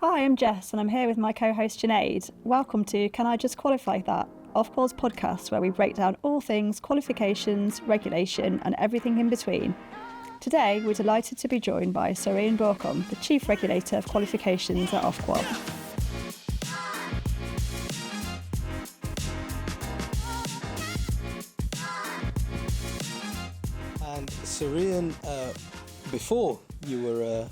Hi, I'm Jess and I'm here with my co-host Junaid. Welcome to Can I Just Qualify That? Ofqual's podcast where we break down all things qualifications, regulation and everything in between. Today we're delighted to be joined by Sir Ian Bauckham, the Chief Regulator of Qualifications at Ofqual. And Sir Ian, before you were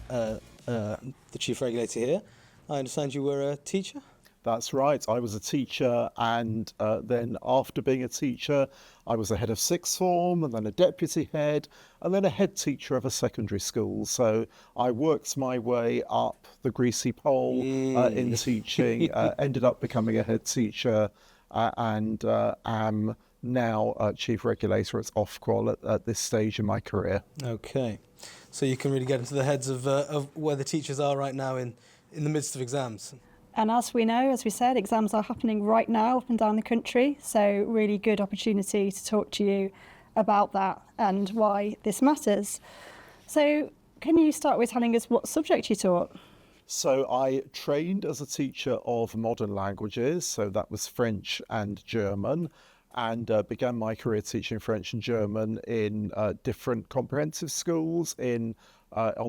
the Chief Regulator here, I understand you were a teacher? That's right. I was a teacher, and then after being a teacher, I was a head of sixth form, and then a deputy head, and then a head teacher of a secondary school. So I worked my way up the greasy pole in teaching, ended up becoming a head teacher, and am now Chief Regulator at Ofqual at this stage in my career. Okay. So you can really get into the heads of where the teachers are right now in the midst of exams. And as we know, as we said, exams are happening right now up and down the country. So really good opportunity to talk to you about that and why this matters. So can you start with telling us what subject you taught? So I trained as a teacher of modern languages, so that was French and German, and began my career teaching French and German in different comprehensive schools on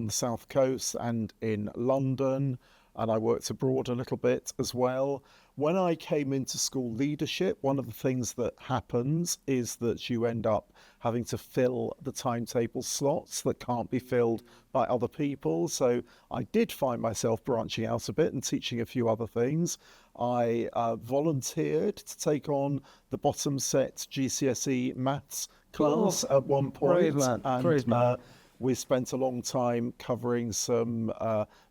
the South Coast and in London, and I worked abroad a little bit as well. When I came into school leadership, one of the things that happens is that you end up having to fill the timetable slots that can't be filled by other people. So I did find myself branching out a bit and teaching a few other things. I volunteered to take on the bottom set GCSE maths class at one point. We spent a long time covering some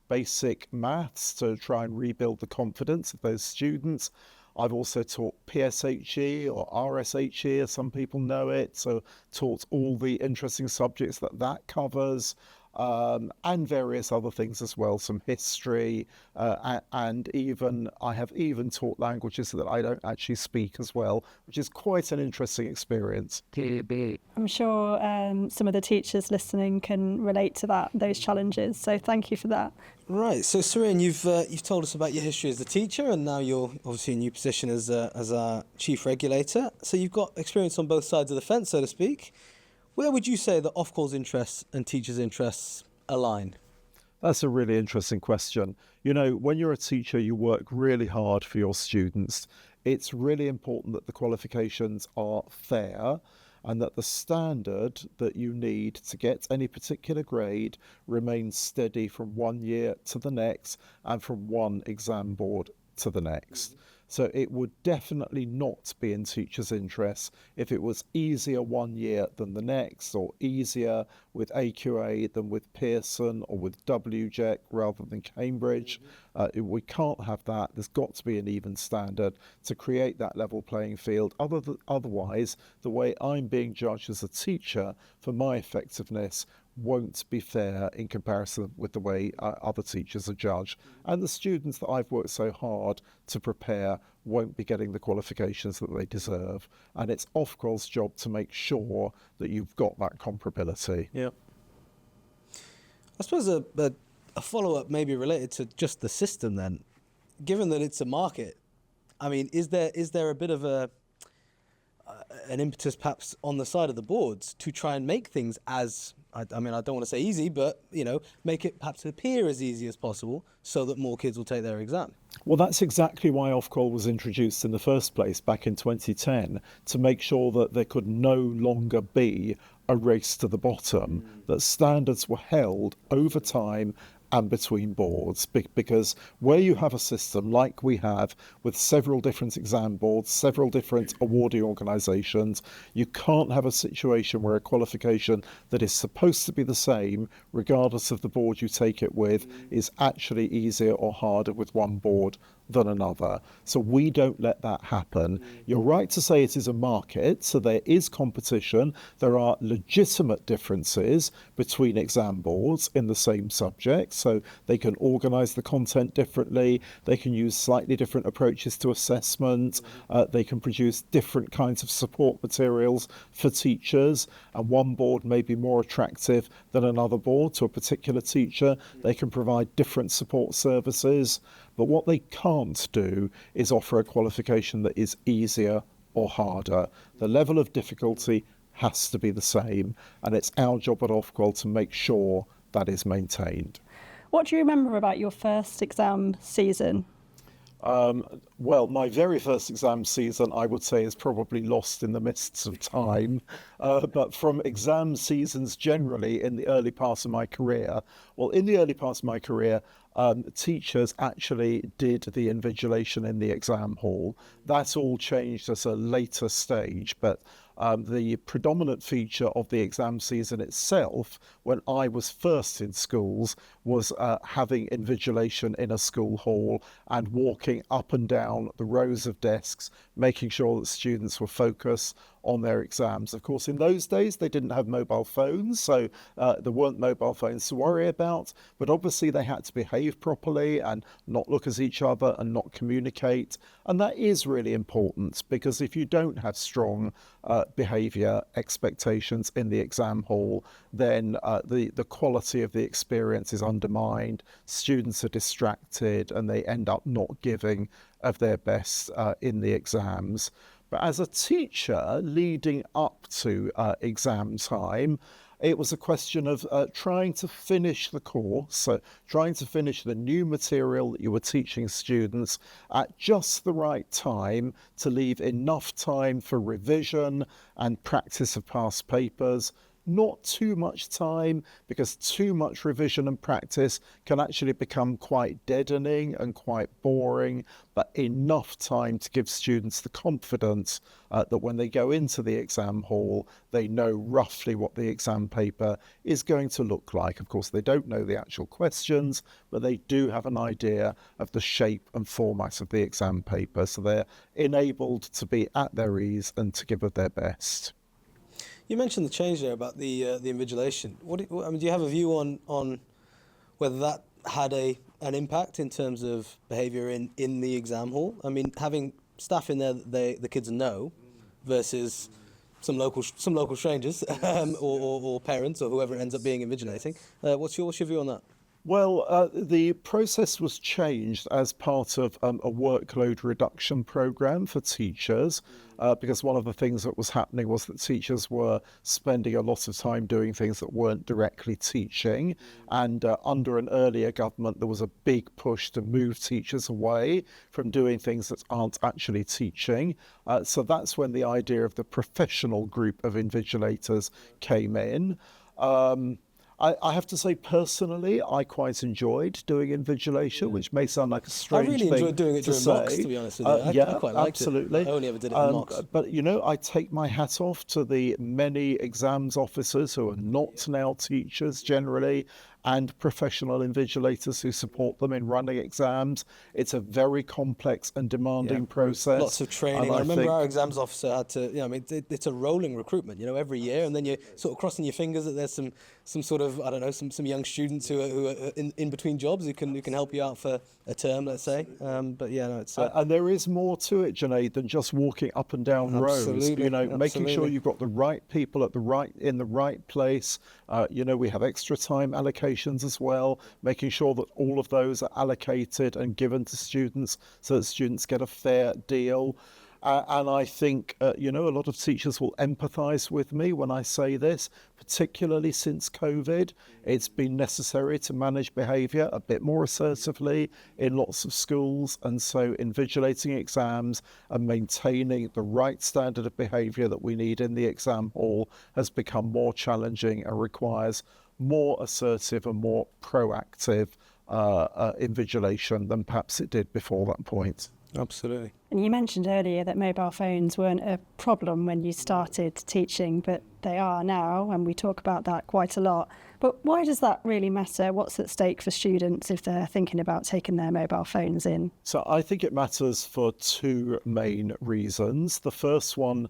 basic maths to try and rebuild the confidence of those students. I've also taught PSHE or RSHE, as some people know it, so taught all the interesting subjects that covers, and various other things as well, some history, and I have even taught languages that I don't actually speak as well, which is quite an interesting experience. I'm sure some of the teachers listening can relate to those challenges, so thank you for that. Right, so Sir Ian, you've told us about your history as a teacher, and now you're obviously in a new position as our Chief Regulator. So you've got experience on both sides of the fence, so to speak. Where would you say that Ofqual's interests and teachers' interests align? That's a really interesting question. You know, when you're a teacher, you work really hard for your students. It's really important that the qualifications are fair and that the standard that you need to get any particular grade remains steady from one year to the next and from one exam board to the next. So it would definitely not be in teachers' interests if it was easier one year than the next, or easier with AQA than with Pearson or with WJEC rather than Cambridge. We can't have that. There's got to be an even standard to create that level playing field. Otherwise, the way I'm being judged as a teacher for my effectiveness won't be fair in comparison with the way other teachers are judged. And the students that I've worked so hard to prepare won't be getting the qualifications that they deserve. And it's Ofqual's job to make sure that you've got that comparability. Yeah. I suppose a follow-up may be related to just the system then. Given that it's a market, I mean, is there a bit of an impetus perhaps on the side of the boards to try and make things as, I don't want to say easy, but, make it perhaps appear as easy as possible so that more kids will take their exam? Well, that's exactly why Ofqual was introduced in the first place back in 2010, to make sure that there could no longer be a race to the bottom, that standards were held over time and between boards, because where you have a system like we have with several different exam boards, several different awarding organisations, you can't have a situation where a qualification that is supposed to be the same, regardless of the board you take it with, is actually easier or harder with one board than another. So we don't let that happen. You're right to say it is a market, so there is competition. There are legitimate differences between exam boards in the same subject, so they can organise the content differently, they can use slightly different approaches to assessment, they can produce different kinds of support materials for teachers, and one board may be more attractive than another board to a particular teacher. They can provide different support services. But what they can't do is offer a qualification that is easier or harder. The level of difficulty has to be the same, and it's our job at Ofqual to make sure that is maintained. What do you remember about your first exam season? Well, my very first exam season, I would say, is probably lost in the mists of time. But from exam seasons generally in the early part of my career, teachers actually did the invigilation in the exam hall. That's all changed at a later stage, but the predominant feature of the exam season itself, when I was first in schools, was having invigilation in a school hall and walking up and down the rows of desks, making sure that students were focused on their exams. Of course, in those days, they didn't have mobile phones, so there weren't mobile phones to worry about, but obviously they had to behave properly and not look at each other and not communicate. And that is really important, because if you don't have strong behaviour expectations in the exam hall, then the quality of the experience is undermined, students are distracted, and they end up not giving of their best in the exams. But as a teacher leading up to exam time, it was a question of trying to finish the course, so trying to finish the new material that you were teaching students at just the right time to leave enough time for revision and practice of past papers. Not too much time, because too much revision and practice can actually become quite deadening and quite boring, but enough time to give students the confidence that when they go into the exam hall, they know roughly what the exam paper is going to look like. Of course, they don't know the actual questions, but they do have an idea of the shape and format of the exam paper, so they're enabled to be at their ease and to give of their best. You mentioned the change there about the invigilation. Do you have a view on whether that had an impact in terms of behaviour in the exam hall? I mean, having staff in there that the kids know versus some local strangers or parents or whoever ends up being invigilating. What's your view on that? Well, the process was changed as part of a workload reduction programme for teachers, because one of the things that was happening was that teachers were spending a lot of time doing things that weren't directly teaching. And under an earlier government, there was a big push to move teachers away from doing things that aren't actually teaching. So that's when the idea of the professional group of invigilators came in. I have to say, personally, I quite enjoyed doing invigilation, which may sound like a strange thing to say. I really enjoyed doing it during mocks, to be honest with you. I quite liked absolutely. it. I only ever did it in mocks. But, you know, I take my hat off to the many exams officers who are not now teachers generally, and professional invigilators who support them in running exams. It's a very complex and demanding process. Lots of training. I remember our exams officer had to, it's a rolling recruitment, every year, and then you're sort of crossing your fingers that there's some sort of, some young students who are in between jobs who can help you out for a term, let's say. But yeah, no, it's... and there is more to it, Junaid, than just walking up and down rows. Making sure you've got the right people in the right place. We have extra time allocations as well, making sure that all of those are allocated and given to students so that students get a fair deal. And I think, a lot of teachers will empathise with me when I say this, particularly since COVID. It's been necessary to manage behaviour a bit more assertively in lots of schools, and so invigilating exams and maintaining the right standard of behaviour that we need in the exam hall has become more challenging and requires more assertive and more proactive invigilation than perhaps it did before that point. Absolutely. And you mentioned earlier that mobile phones weren't a problem when you started teaching, but they are now, and we talk about that quite a lot. But why does that really matter? What's at stake for students if they're thinking about taking their mobile phones in? So I think it matters for two main reasons. The first one,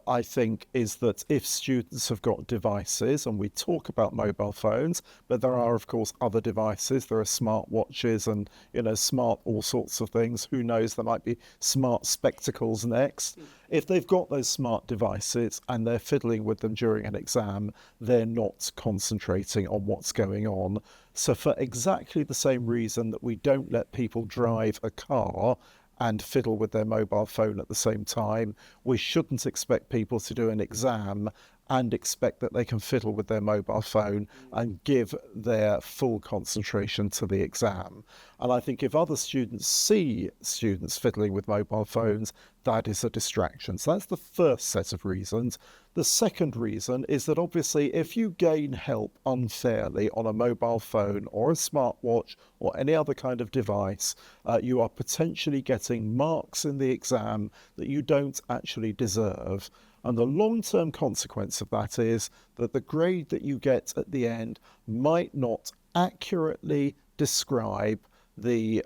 I think, is that if students have got devices, and we talk about mobile phones, but there are, of course, other devices. There are smartwatches and, smart all sorts of things. Who knows, there might be smart spectacles next. If they've got those smart devices and they're fiddling with them during an exam, they're not concentrating on what's going on. So for exactly the same reason that we don't let people drive a car and fiddle with their mobile phone at the same time, we shouldn't expect people to do an exam and expect that they can fiddle with their mobile phone and give their full concentration to the exam. And I think if other students see students fiddling with mobile phones, that is a distraction. So that's the first set of reasons. The second reason is that obviously if you gain help unfairly on a mobile phone or a smartwatch or any other kind of device, you are potentially getting marks in the exam that you don't actually deserve. And the long-term consequence of that is that the grade that you get at the end might not accurately describe the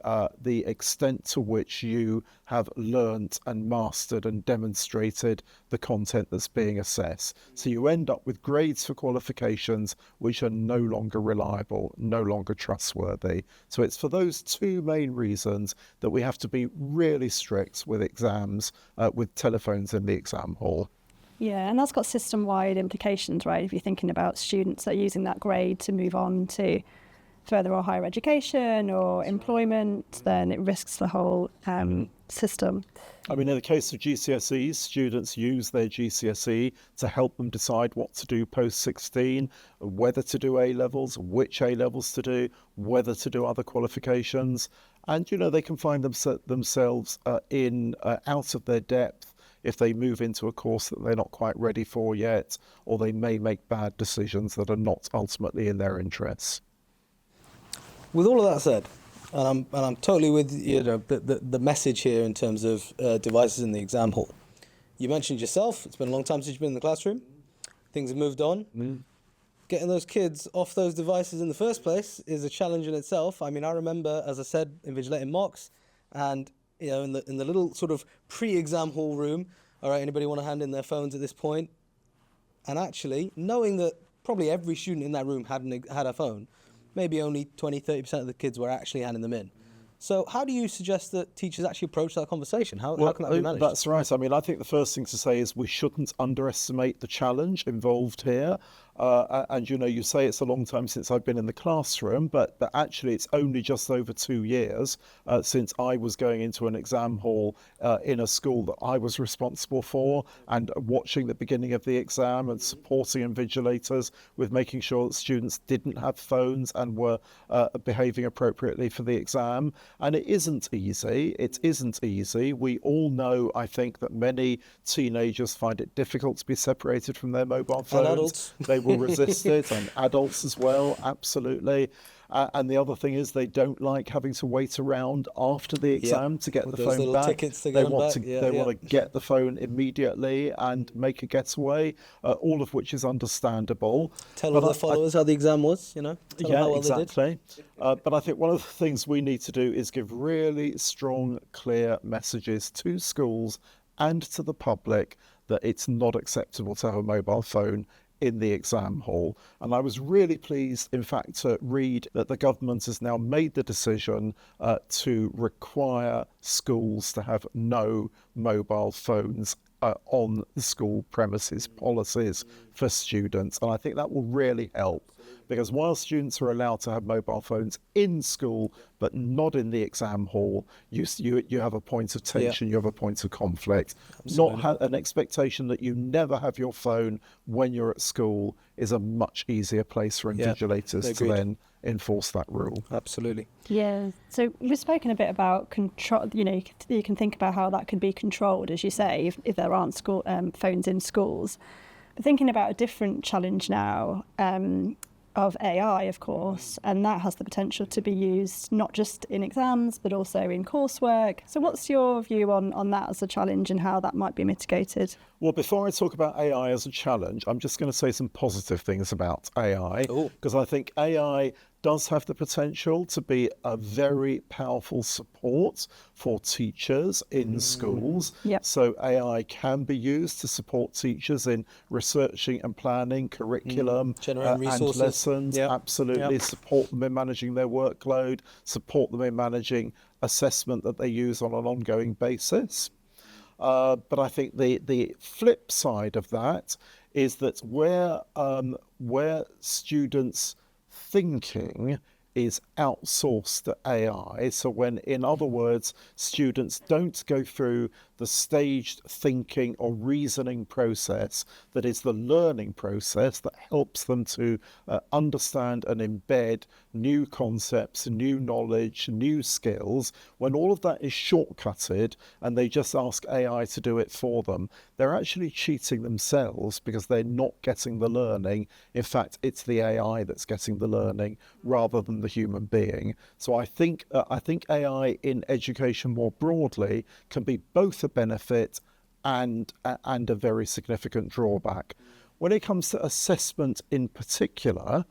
extent to which you have learnt and mastered and demonstrated the content that's being assessed. So you end up with grades for qualifications which are no longer reliable, no longer trustworthy. So it's for those two main reasons that we have to be really strict with exams, with telephones in the exam hall. Yeah, and that's got system-wide implications, right? If you're thinking about students that are using that grade to move on to further or higher education or employment, then it risks the whole system. I mean, in the case of GCSEs, students use their GCSE to help them decide what to do post-16, whether to do A-levels, which A-levels to do, whether to do other qualifications. And, they can find themselves out of their depth if they move into a course that they're not quite ready for yet, or they may make bad decisions that are not ultimately in their interests. With all of that said, and I'm totally with the message here in terms of devices in the exam hall. You mentioned yourself, it's been a long time since you've been in the classroom. Things have moved on. Getting those kids off those devices in the first place is a challenge in itself. I mean, I remember, as I said, invigilating mocks, and in the little sort of pre-exam hall room, all right, anybody want to hand in their phones at this point? And actually, knowing that probably every student in that room had a phone, maybe only 20-30% of the kids were actually handing them in. So how do you suggest that teachers actually approach that conversation? How can that be managed? That's right. I mean, I think the first thing to say is we shouldn't underestimate the challenge involved here. And you say it's a long time since I've been in the classroom, but actually it's only just over 2 years since I was going into an exam hall in a school that I was responsible for, and watching the beginning of the exam and supporting invigilators with making sure that students didn't have phones and were behaving appropriately for the exam. And it isn't easy. It isn't easy. We all know, I think, that many teenagers find it difficult to be separated from their mobile phones. And adults. They will resist it, and adults as well, absolutely. And the other thing is they don't like having to wait around after the exam to get with the those phone little back. tickets to They get want them to back. they want to get the phone immediately and make a getaway, all of which is understandable. Tell all their followers how the exam was, Tell them how well exactly. they did. But I think one of the things we need to do is give really strong, clear messages to schools and to the public that it's not acceptable to have a mobile phone in the exam hall. And I was really pleased, in fact, to read that the government has now made the decision to require schools to have no mobile phones on the school premises policies for students. And I think that will really help, because while students are allowed to have mobile phones in school but not in the exam hall, you have a point of tension, you have a point of conflict. Absolutely. Not an expectation that you never have your phone when you're at school is a much easier place for invigilators to then enforce that rule. Absolutely. Yeah. So we've spoken a bit about control. You can think about how that could be controlled, as you say, if there aren't school phones in schools. But thinking about a different challenge now, of AI, of course, and that has the potential to be used not just in exams, but also in coursework. So what's your view on that as a challenge and how that might be mitigated? Well, before I talk about AI as a challenge, I'm just going to say some positive things about AI, Ooh. because I think AI does have the potential to be a very powerful support for teachers in schools. Yep. So AI can be used to support teachers in researching and planning curriculum Generating and resources. lessons. Yep. Absolutely. Yep. Support them in managing their workload, support them in managing assessment that they use on an ongoing basis. But I think the flip side of that is that where students' thinking is outsourced to AI. So when, in other words, students don't go through the staged thinking or reasoning process that is the learning process that helps them to understand and embed new concepts, new knowledge, new skills, when all of that is shortcutted and they just ask AI to do it for them, they're actually cheating themselves because they're not getting the learning. In fact, it's the AI that's getting the learning rather than the human being. So I think AI in education more broadly can be both a benefit and a very significant drawback. When it comes to assessment in particular,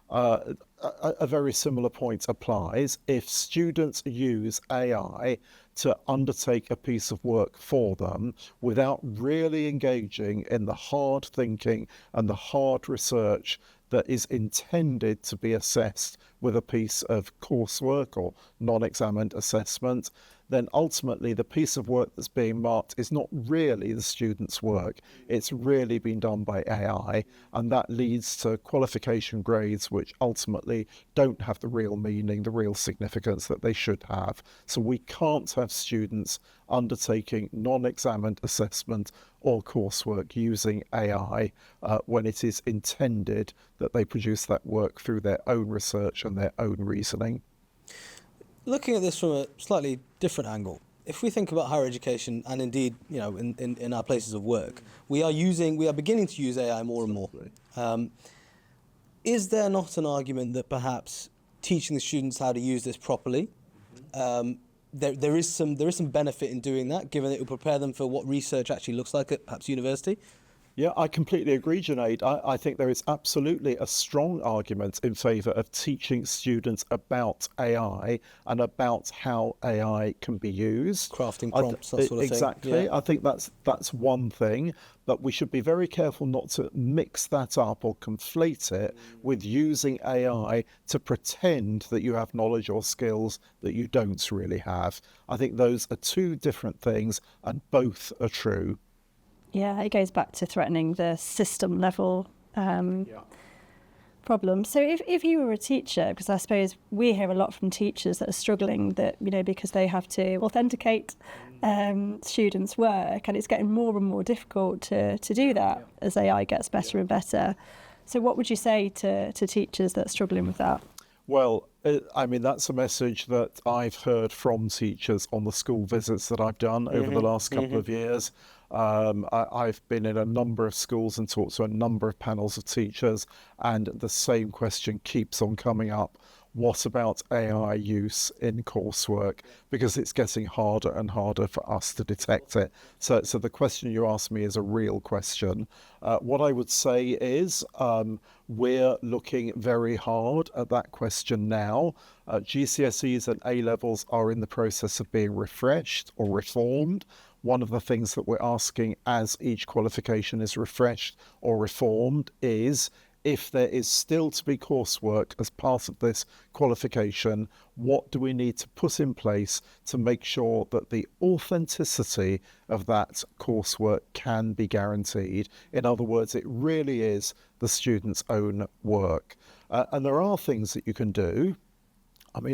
a very similar point applies. If students use AI to undertake a piece of work for them without really engaging in the hard thinking and the hard research that is intended to be assessed with a piece of coursework or non-examined assessment, then ultimately the piece of work that's being marked is not really the student's work. It's really been done by AI, and that leads to qualification grades which ultimately don't have the real meaning, the real significance that they should have. So we can't have students undertaking non-examined assessment or coursework using AI when it is intended that they produce that work through their own research and their own reasoning. Looking at this from a slightly different angle, if we think about higher education and indeed, in our places of work, we are beginning to use AI more and more. Is there not an argument that perhaps teaching the students how to use this properly, there is some benefit in doing that, given it will prepare them for what research actually looks like at perhaps university? Yeah, I completely agree, Junaid. I think there is absolutely a strong argument in favour of teaching students about AI and about how AI can be used. Crafting prompts, that sort of thing. Exactly. Yeah. I think that's one thing, but we should be very careful not to mix that up or conflate it with using AI to pretend that you have knowledge or skills that you don't really have. I think those are two different things, and both are true. Yeah, it goes back to threatening the system level problem. So if you were a teacher, because I suppose we hear a lot from teachers that are struggling that, because they have to authenticate students' work, and it's getting more and more difficult to do that as AI gets better and better. So what would you say to teachers that are struggling with that? Well, that's a message that I've heard from teachers on the school visits that I've done over the last couple of years. I've been in a number of schools and talked to a number of panels of teachers, and the same question keeps on coming up. What about AI use in coursework? Because it's getting harder and harder for us to detect it. So the question you asked me is a real question. What I would say is we're looking very hard at that question now. GCSEs and A-levels are in the process of being refreshed or reformed. One of the things that we're asking as each qualification is refreshed or reformed is, if there is still to be coursework as part of this qualification, what do we need to put in place to make sure that the authenticity of that coursework can be guaranteed? In other words, it really is the student's own work. And there are things that you can do.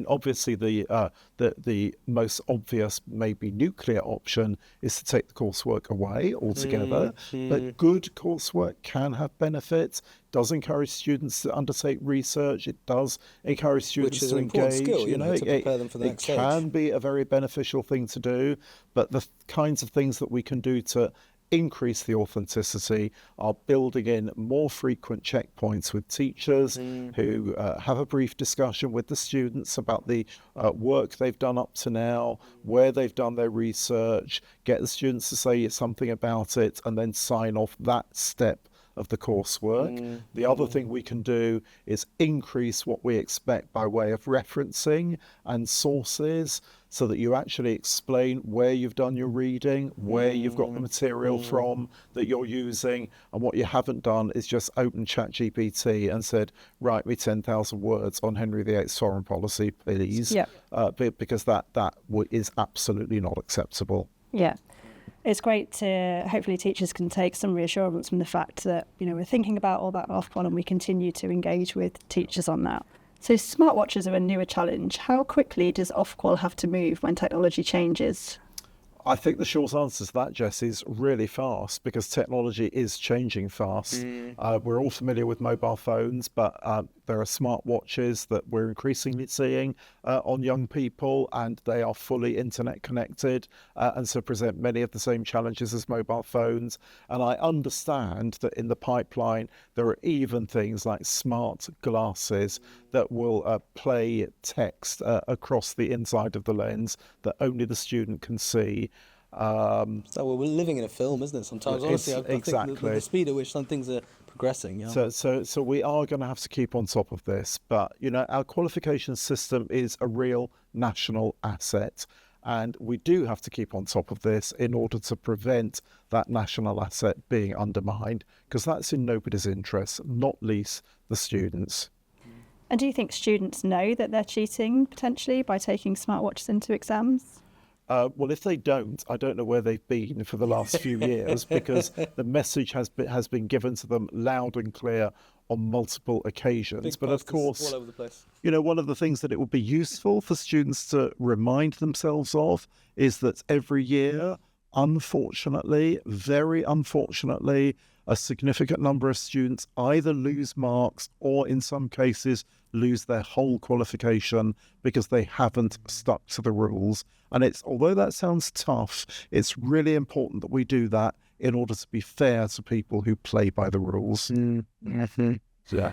Obviously, the most obvious, maybe nuclear option is to take the coursework away altogether. But good coursework can have benefits. Does encourage students to undertake research. It does encourage students to engage. Which is an important skill, to prepare them for the next stage. It can be a very beneficial thing to do. But the kinds of things that we can do to increase the authenticity, are building in more frequent checkpoints with teachers who have a brief discussion with the students about the work they've done up to now, where they've done their research, get the students to say something about it, and then sign off that step of the coursework. The other thing we can do is increase what we expect by way of referencing and sources, so that you actually explain where you've done your reading, where you've got the material from that you're using, and what you haven't done is just open ChatGPT and said, write me 10,000 words on Henry VIII's foreign policy, please, because that is absolutely not acceptable. Yeah. It's great to, hopefully teachers can take some reassurance from the fact that, we're thinking about all that Ofqual and we continue to engage with teachers on that. So smartwatches are a newer challenge. How quickly does Ofqual have to move when technology changes? I think the short answer to that, Jess, is really fast, because technology is changing fast. We're all familiar with mobile phones, but there are smartwatches that we're increasingly seeing on young people, and they are fully internet connected and so present many of the same challenges as mobile phones. And I understand that in the pipeline, there are even things like smart glasses that will play text across the inside of the lens that only the student can see. So we're living in a film, isn't it? Sometimes, honestly, I think the speed at which some things are progressing. Yeah. So we are going to have to keep on top of this. But our qualification system is a real national asset, and we do have to keep on top of this in order to prevent that national asset being undermined, because that's in nobody's interest, not least the students. And do you think students know that they're cheating potentially by taking smartwatches into exams? Well, if they don't, I don't know where they've been for the last few years, because the message has been given to them loud and clear on multiple occasions. But of course, all over the place. One of the things that it would be useful for students to remind themselves of is that every year, unfortunately, very unfortunately, a significant number of students either lose marks or in some cases lose their whole qualification because they haven't stuck to the rules. And although that sounds tough, it's really important that we do that in order to be fair to people who play by the rules. Yeah.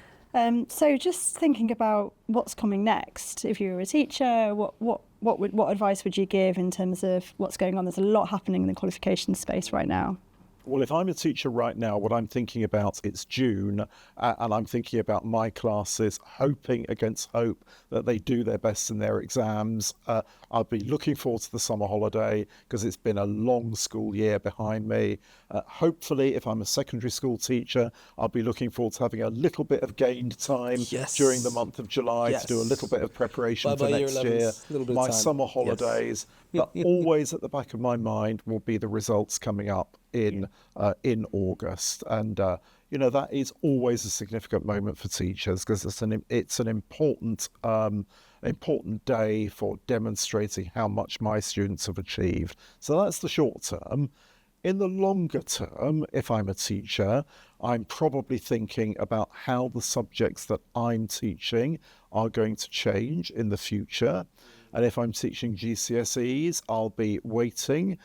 So just thinking about what's coming next, if you were a teacher, what advice would you give in terms of what's going on? There's a lot happening in the qualification space right now. Well, if I'm a teacher right now, what I'm thinking about, it's June, and I'm thinking about my classes, hoping against hope that they do their best in their exams. I'll be looking forward to the summer holiday because it's been a long school year behind me. Hopefully, if I'm a secondary school teacher, I'll be looking forward to having a little bit of gained time during the month of July to do a little bit of preparation for next year. My summer holidays, but always at the back of my mind will be the results coming up in August, and that is always a significant moment for teachers, because it's an important day for demonstrating how much my students have achieved. So that's the short term. In the longer term, if I'm a teacher, I'm probably thinking about how the subjects that I'm teaching are going to change in the future. And if I'm teaching GCSEs, I'll be waiting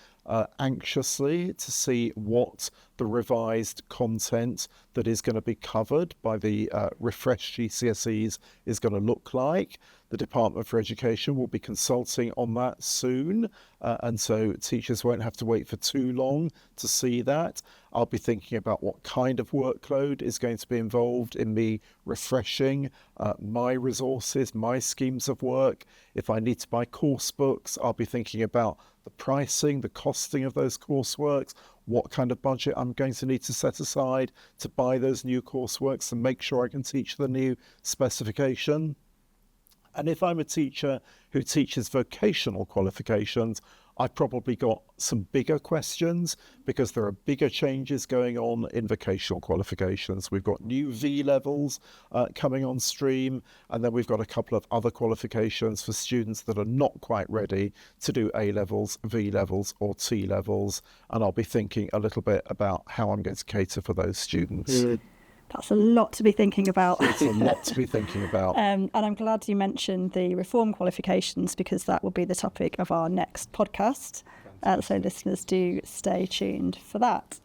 anxiously to see what the revised content that is going to be covered by the refreshed GCSEs is going to look like. The Department for Education will be consulting on that soon, and so teachers won't have to wait for too long to see that. I'll be thinking about what kind of workload is going to be involved in me refreshing my resources, my schemes of work. If I need to buy course books, I'll be thinking about the pricing, the costing of those courseworks, what kind of budget I'm going to need to set aside to buy those new courseworks and make sure I can teach the new specification. And if I'm a teacher who teaches vocational qualifications, I've probably got some bigger questions, because there are bigger changes going on in vocational qualifications. We've got new V levels coming on stream, and then we've got a couple of other qualifications for students that are not quite ready to do A levels, V levels, or T levels. And I'll be thinking a little bit about how I'm going to cater for those students. That's a lot to be thinking about. It's a lot to be thinking about. And I'm glad you mentioned the reform qualifications, because that will be the topic of our next podcast. So listeners, do stay tuned for that.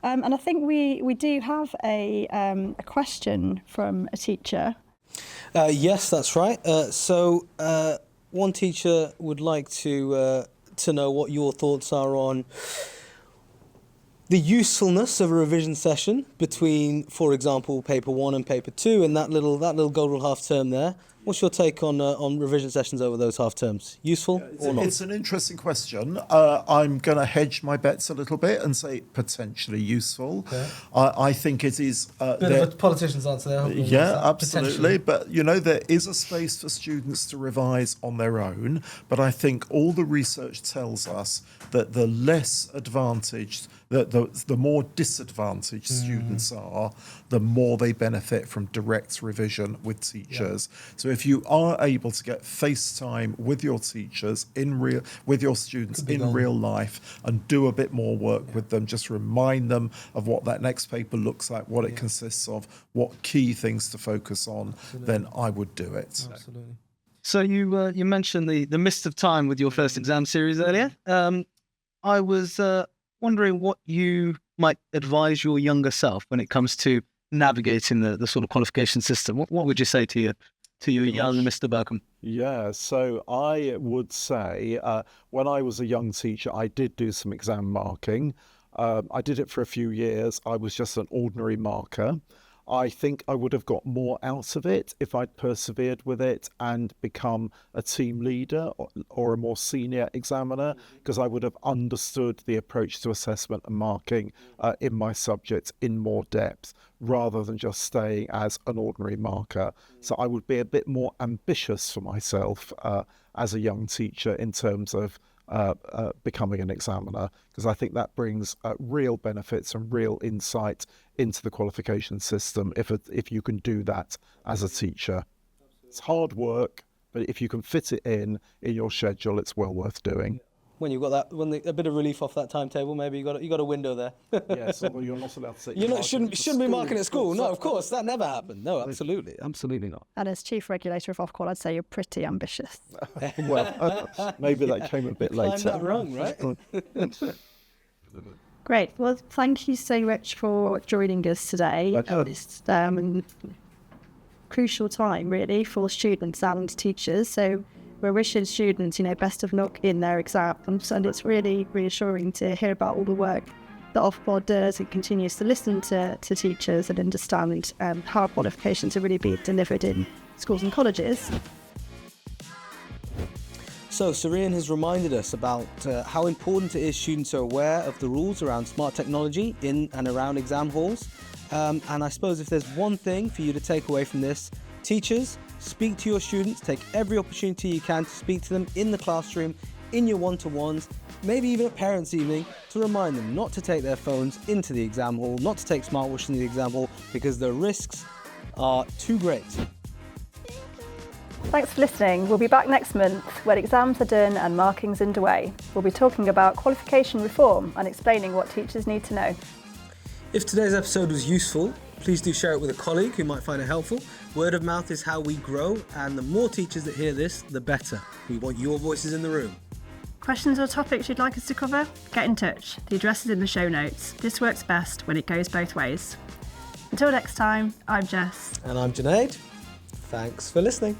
And I think we do have a question from a teacher. Yes, that's right. So one teacher would like to know what your thoughts are on the usefulness of a revision session between, for example, paper 1 and paper 2, and that little golden half term there. What's your take on revision sessions over those half terms? Useful or not? It's an interesting question. I'm going to hedge my bets a little bit and say potentially useful. Okay. I think it is... Bit of a politician's answer there. Yeah, absolutely. But, there is a space for students to revise on their own. But I think all the research tells us that the less advantaged, the more disadvantaged students are, the more they benefit from direct revision with teachers. Yeah. So if you are able to get FaceTime with your teachers with your students in real life and do a bit more work with them, just remind them of what that next paper looks like, what it consists of, what key things to focus on, then I would do it. Absolutely. So you mentioned the mist of time with your first exam series earlier. I was wondering what you might advise your younger self when it comes to navigating the sort of qualification system. What would you say to your young Mr. Bauckham? Yeah, so I would say when I was a young teacher, I did do some exam marking. I did it for a few years. I was just an ordinary marker. I think I would have got more out of it if I'd persevered with it and become a team leader or a more senior examiner, because I would have understood the approach to assessment and marking in my subject in more depth, rather than just staying as an ordinary marker. So I would be a bit more ambitious for myself as a young teacher in terms of becoming an examiner, because I think that brings real benefits and real insight into the qualification system if you can do that as a teacher. It's hard work, but if you can fit it in your schedule, it's well worth doing. When you've got a bit of relief off that timetable, maybe you got a window there. Yes, well, you're not allowed to say you shouldn't be marking at school. No, of course, that never happened. No, absolutely not. And as Chief Regulator of Ofqual, I'd say you're pretty ambitious. Well, maybe that came a bit later. That wrong, right? Great. Well, thank you so much for joining us today at this crucial time, really, for students and teachers. So we're wishing students, best of luck in their exams, and it's really reassuring to hear about all the work that Ofqual does and continues to listen to teachers and understand how qualifications are really being delivered in schools and colleges. So Sir Ian has reminded us about how important it is students are aware of the rules around smart technology in and around exam halls. And I suppose if there's one thing for you to take away from this, teachers, speak to your students, take every opportunity you can to speak to them in the classroom, in your one-to-ones, maybe even at parents' evening, to remind them not to take their phones into the exam hall, not to take smartwatches into the exam hall, because the risks are too great. Thanks for listening. We'll be back next month when exams are done and marking's underway. We'll be talking about qualification reform and explaining what teachers need to know. If today's episode was useful, please do share it with a colleague who might find it helpful. Word of mouth is how we grow, and the more teachers that hear this, the better. We want your voices in the room. Questions or topics you'd like us to cover? Get in touch. The address is in the show notes. This works best when it goes both ways. Until next time, I'm Jess. And I'm Junaid. Thanks for listening.